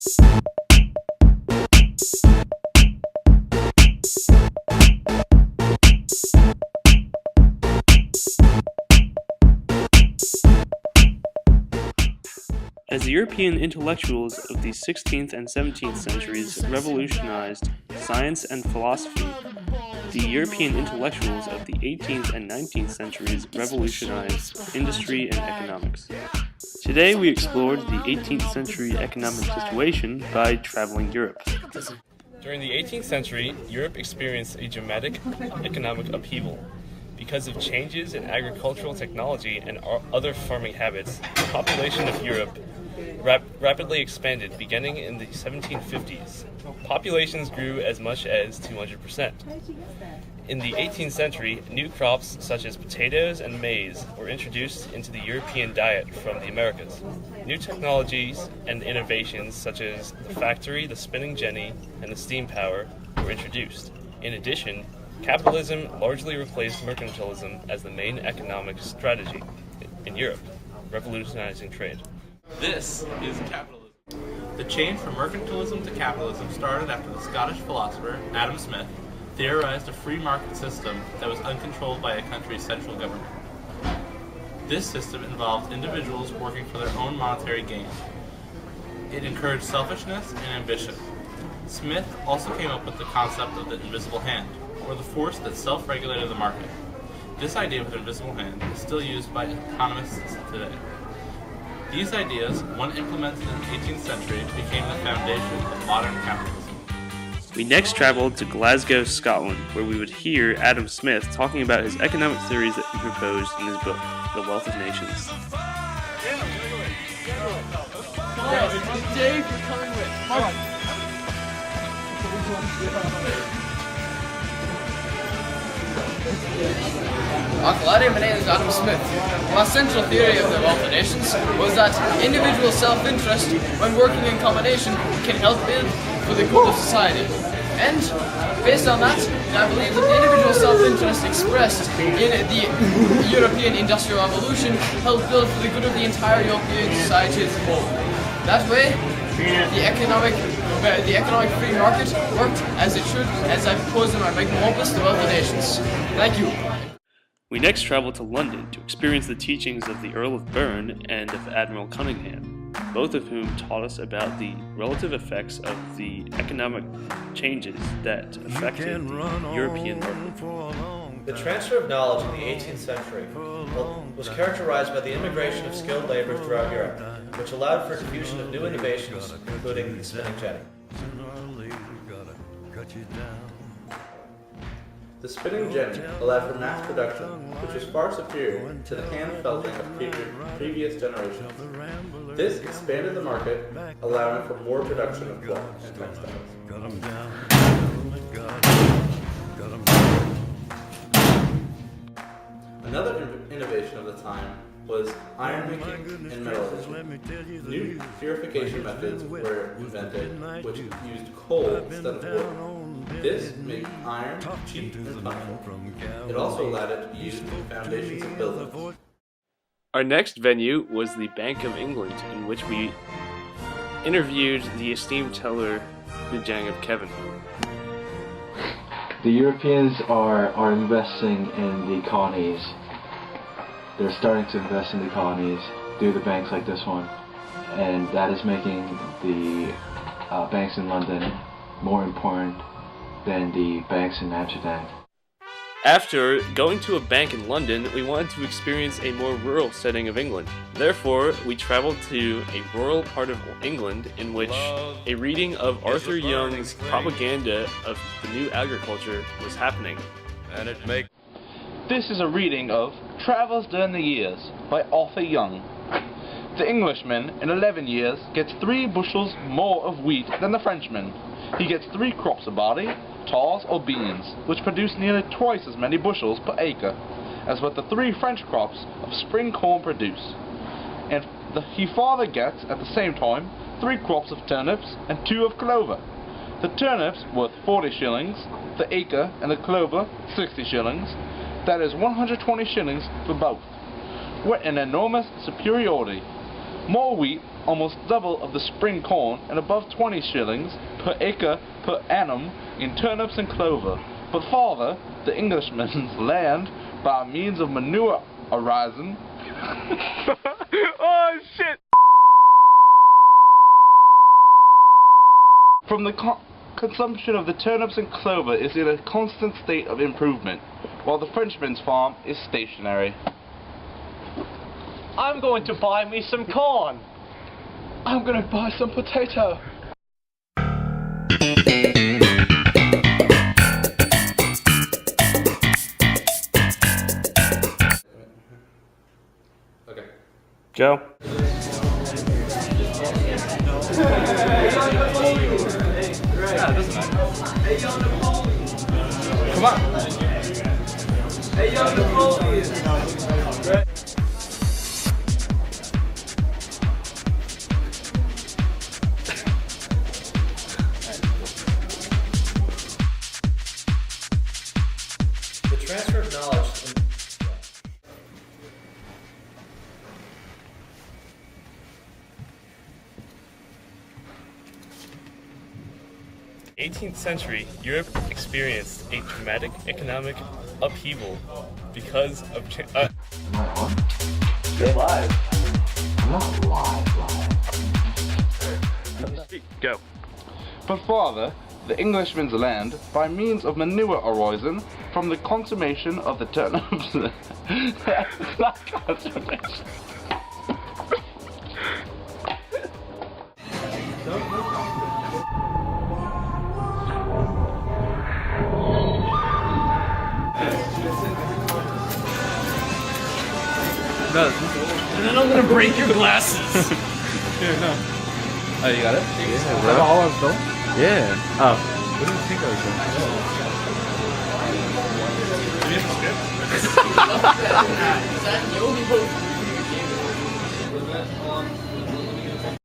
As the European intellectuals of the 16th and 17th centuries revolutionized science and philosophy, the European intellectuals of the 18th and 19th centuries revolutionized industry and economics. Today we explored the 18th century economic situation by traveling Europe. During the 18th century, Europe experienced a dramatic economic upheaval. Because of changes in agricultural technology and other farming habits, the population of Europe rapidly expanded beginning in the 1750s. Populations grew as much as 200%. In the 18th century, new crops such as potatoes and maize were introduced into the European diet from the Americas. New technologies and innovations such as the factory, the spinning jenny, and the steam power were introduced. In addition, capitalism largely replaced mercantilism as the main economic strategy in Europe, revolutionizing trade. This is capitalism. The change from mercantilism to capitalism started after the Scottish philosopher Adam Smith theorized a free market system that was uncontrolled by a country's central government. This system involved individuals working for their own monetary gain. It encouraged selfishness and ambition. Smith also came up with the concept of the invisible hand, or the force that self-regulated the market. This idea of an invisible hand is still used by economists today. These ideas, when implemented in the 18th century, became the foundation of modern capitalism. We next traveled to Glasgow, Scotland, where we would hear Adam Smith talking about his economic theories that he proposed in his book, The Wealth of Nations. Dave, you're coming with. Come on. Uncle Eddie, my name is Adam Smith. My central theory of the Wealth of Nations was that individual self-interest, when working in combination, can help build for the good of society. And based on that, I believe that the individual self-interest expressed in the European Industrial Revolution helped build for the good of the entire European society as a whole. That way, the economic free market worked as it should, as I proposed in my magnum opus, The Wealth of Nations. Thank you. We next traveled to London to experience the teachings of the Earl of Byrne and of Admiral Cunningham, both of whom taught us about the relative effects of the economic changes that affected the European market. The transfer of knowledge in the 18th century was characterized by the immigration of skilled labor throughout Europe, which allowed for diffusion of new innovations, including the spinning jenny. The spinning jenny allowed for mass production, which was far superior to the hand felting of previous generations. This expanded the market, allowing for more production of cloth and textiles. Another innovation of the time was iron making and metallurgy. New purification methods were invented, which used coal instead of wood. This made iron cheap and plentiful. It also allowed it to be used in the foundations of buildings. Our next venue was the Bank of England, in which we interviewed the esteemed teller, the Jang of Kevin. The Europeans are investing in the colonies. They're starting to invest in the colonies through the banks like this one, and that is making the banks in London more important than the banks in Amsterdam. After going to a bank in London, we wanted to experience a more rural setting of England. Therefore, we traveled to a rural part of England in which a reading of Arthur Young's propaganda of the new agriculture was happening. This is a reading of Travels During the Years by Arthur Young. The Englishman in 11 years gets 3 bushels more of wheat than the Frenchman. He gets 3 crops of barley, tares or beans, which produce nearly twice as many bushels per acre as what the 3 French crops of spring corn produce. And he farther gets, at the same time, 3 crops of turnips and 2 of clover. The turnips worth 40 shillings, the acre, and the clover 60 shillings. That is 120 shillings for both. With an enormous superiority. More wheat almost double of the spring corn and above 20 shillings per acre per annum in turnips and clover. But farther, the Englishman's land, by means of manure arising Oh shit! from the consumption of the turnips and clover, is in a constant state of improvement, while the Frenchman's farm is stationary. I'm going to buy me some corn. I'm gonna buy some potato. Okay. Go. Yeah, it doesn't matter. Come on. The transfer of knowledge. 18th century, Europe experienced a dramatic economic upheaval because of Am I on? You're live. I'm not live. Go. But farther, the Englishman's land, by means of manure arising from the consummation of the turnips. That's not consummation. No. And then I'm gonna break your glasses. Here, no. Oh, you got it? Yeah, bro. All I've done? Yeah. Oh. What do you think I was doing? Is that the only hope?